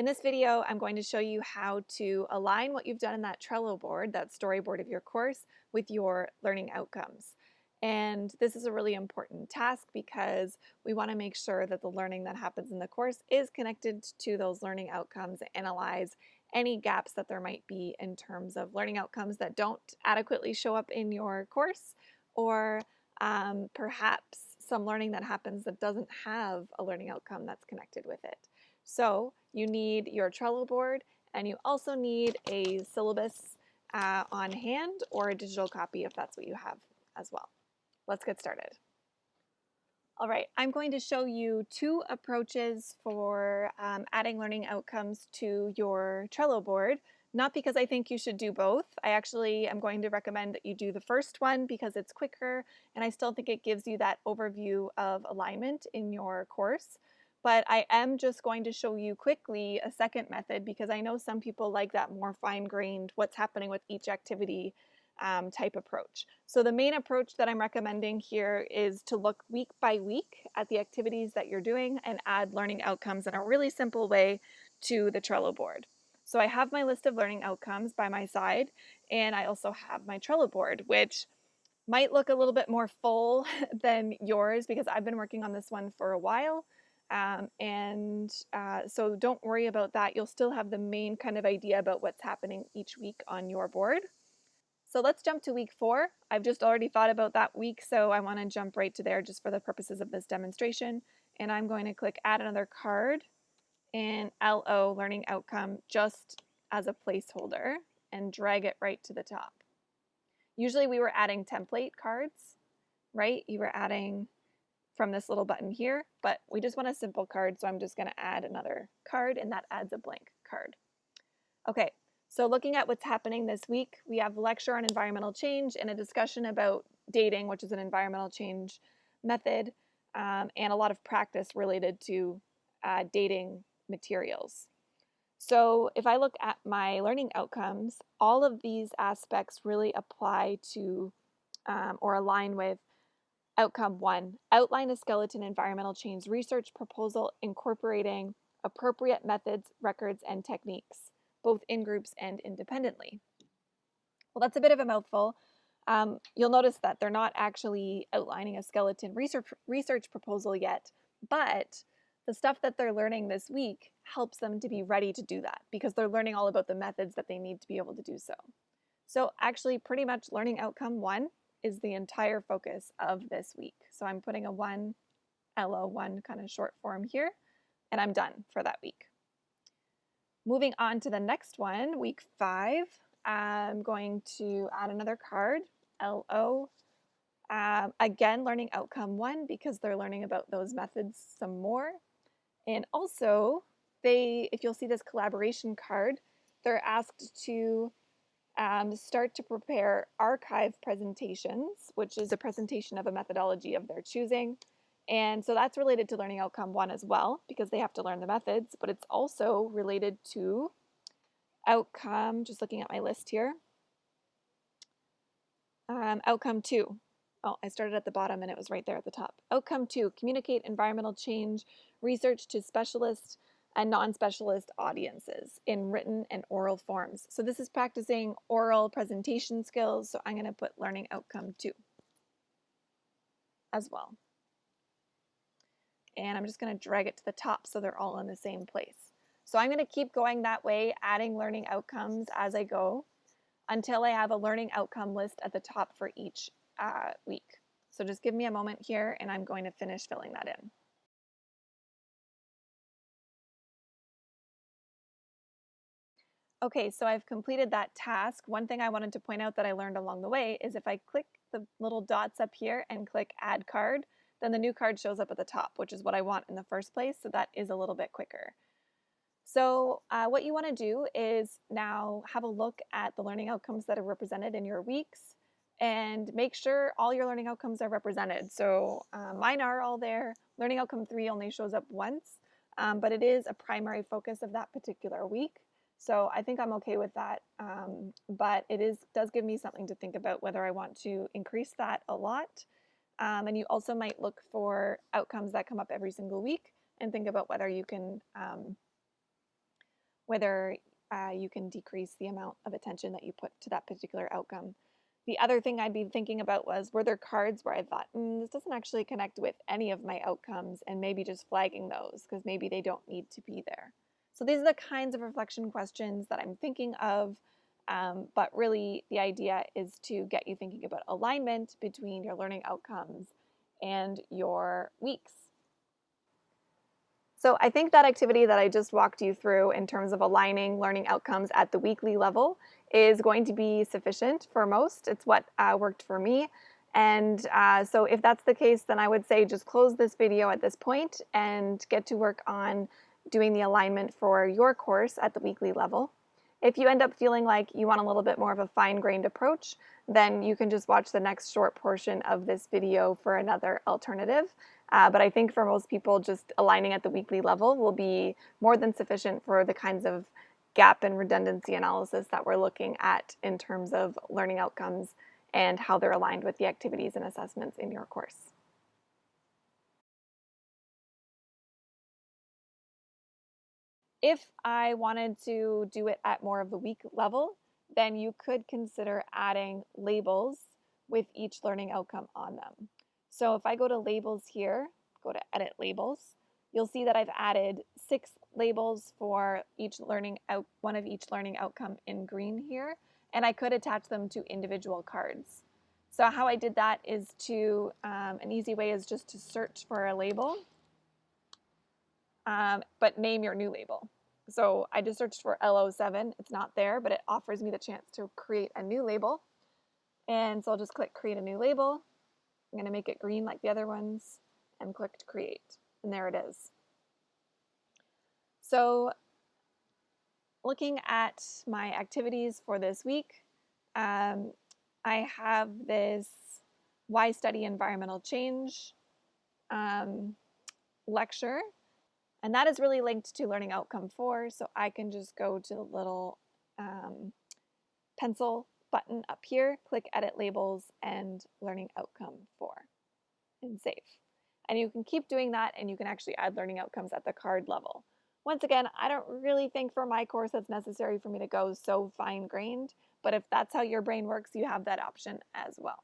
In this video, I'm going to show you how to align what you've done in that Trello board, that storyboard of your course, with your learning outcomes. And this is a really important task because we want to make sure that the learning that happens in the course is connected to those learning outcomes, analyze any gaps that there might be in terms of learning outcomes that don't adequately show up in your course, or perhaps some learning that happens that doesn't have a learning outcome that's connected with it. So you need your Trello board, and you also need a syllabus on hand or a digital copy if that's what you have as well. Let's get started. All right, I'm going to show you two approaches for adding learning outcomes to your Trello board, not because I think you should do both. I actually am going to recommend that you do the first one because it's quicker, and I still think it gives you that overview of alignment in your course. But I am just going to show you quickly a second method because I know some people like that more fine-grained, what's happening with each activity type approach. So the main approach that I'm recommending here is to look week by week at the activities that you're doing and add learning outcomes in a really simple way to the Trello board. So I have my list of learning outcomes by my side, and I also have my Trello board, which might look a little bit more full than yours because I've been working on this one for a while. So don't worry about that. You'll still have the main kind of idea about what's happening each week on your board. So let's jump to week 4. I've just already thought about that week, so I want to jump right to there just for the purposes of this demonstration. And I'm going to click add another card and LO learning outcome just as a placeholder and drag it right to the top. Usually we were adding template cards, right? You were adding from this little button here, but we just want a simple card, so I'm just going to add another card, and that adds a blank card. Okay, so looking at what's happening this week, we have a lecture on environmental change and a discussion about dating, which is an environmental change method, and a lot of practice related to dating materials. So if I look at my learning outcomes, all of these aspects really apply to or align with Outcome 1, outline a skeleton environmental change research proposal incorporating appropriate methods, records, and techniques, both in groups and independently. Well, that's a bit of a mouthful. You'll notice that they're not actually outlining a skeleton research proposal yet, but the stuff that they're learning this week helps them to be ready to do that because they're learning all about the methods that they need to be able to do so. So actually pretty much learning outcome 1 is the entire focus of this week. So I'm putting a 1, LO1 kind of short form here, and I'm done for that week. Moving on to the next one, week 5, I'm going to add another card, LO. Again, learning outcome 1 because they're learning about those methods some more. And also, if you'll see this collaboration card, they're asked to start to prepare archive presentations, which is a presentation of a methodology of their choosing. And so that's related to learning outcome 1 as well, because they have to learn the methods, but it's also related to outcome, just looking at my list here, outcome 2. Oh, I started at the bottom and it was right there at the top. Outcome 2, communicate environmental change research to specialists and non-specialist audiences in written and oral forms. So this is practicing oral presentation skills, so I'm going to put learning outcome 2 as well. And I'm just going to drag it to the top so they're all in the same place. So I'm going to keep going that way, adding learning outcomes as I go until I have a learning outcome list at the top for each week. So just give me a moment here and I'm going to finish filling that in. Okay, so I've completed that task. One thing I wanted to point out that I learned along the way is if I click the little dots up here and click add card, then the new card shows up at the top, which is what I want in the first place, so that is a little bit quicker. So what you want to do is now have a look at the learning outcomes that are represented in your weeks and make sure all your learning outcomes are represented. So mine are all there. Learning outcome 3 only shows up once, but it is a primary focus of that particular week. So I think I'm okay with that, but it does give me something to think about whether I want to increase that a lot. And you also might look for outcomes that come up every single week and think about whether you can whether you can decrease the amount of attention that you put to that particular outcome. The other thing I'd be thinking about was, were there cards where I thought, this doesn't actually connect with any of my outcomes, and maybe just flagging those because maybe they don't need to be there. So these are the kinds of reflection questions that I'm thinking of, but really the idea is to get you thinking about alignment between your learning outcomes and your weeks. So I think that activity that I just walked you through in terms of aligning learning outcomes at the weekly level is going to be sufficient for most. It's what worked for me. And so if that's the case, then I would say just close this video at this point and get to work on doing the alignment for your course at the weekly level. If you end up feeling like you want a little bit more of a fine-grained approach, then you can just watch the next short portion of this video for another alternative. But I think for most people, just aligning at the weekly level will be more than sufficient for the kinds of gap and redundancy analysis that we're looking at in terms of learning outcomes and how they're aligned with the activities and assessments in your course. If I wanted to do it at more of the week level, then you could consider adding labels with each learning outcome on them. So if I go to labels here, go to edit labels, you'll see that I've added 6 labels for one of each learning outcome in green here, and I could attach them to individual cards. So how I did that is an easy way is just to search for a label, but name your new label. So I just searched for LO7. It's not there, but it offers me the chance to create a new label. And so I'll just click create a new label. I'm going to make it green like the other ones and click to create. And there it is. So looking at my activities for this week, I have this Why Study Environmental Change lecture. And that is really linked to Learning Outcome 4, so I can just go to the little pencil button up here, click Edit Labels and Learning Outcome 4, and save. And you can keep doing that, and you can actually add learning outcomes at the card level. Once again, I don't really think for my course it's necessary for me to go so fine-grained, but if that's how your brain works, you have that option as well.